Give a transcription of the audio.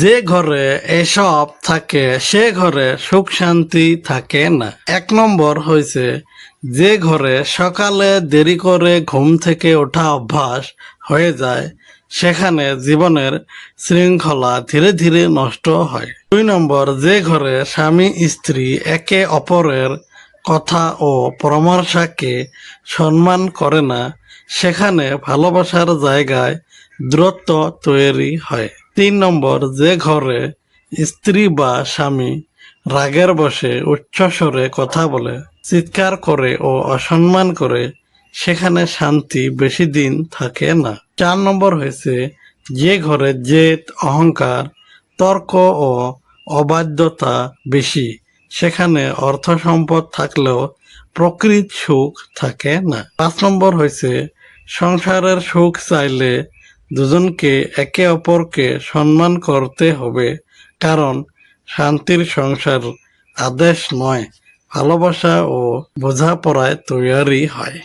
যে ঘরে এসব থাকে সে ঘরে সুখ শান্তি থাকে না। 1 নম্বর হয়েছে যে ঘরে সকালে দেরি করে ঘুম থেকে ওঠা অভ্যাস হয়ে যায় সেখানে জীবনের শৃঙ্খলা ধীরে ধীরে নষ্ট হয়। 2 নম্বর যে ঘরে স্বামী স্ত্রী একে অপরের কথা ও পরামর্শকে সম্মান করে না সেখানে ভালোবাসার জায়গায় দূরত্ব তৈরি হয়। 3 নম্বর যে ঘরে স্ত্রী বা স্বামী রাগের বশে উচ্চস্বরে কথা বলে, চিৎকার করে ও অসম্মান করে সেখানে শান্তি বেশি দিন থাকে না। 4 নম্বর হয়েছে যে ঘরে জেদ, অহংকার, তর্ক ও অবাধ্যতা বেশি সেখানে অর্থ সম্পদ থাকলেও প্রকৃত সুখ থাকে না। 5 নম্বর হয়েছে সংসারের সুখ চাইলে দুজনকে একে অপরকে সম্মান করতে হবে, কারণ শান্তির সংসার আদেশ নয়, ভালোবাসা ও বোঝাপড়ায় তৈরি হয়।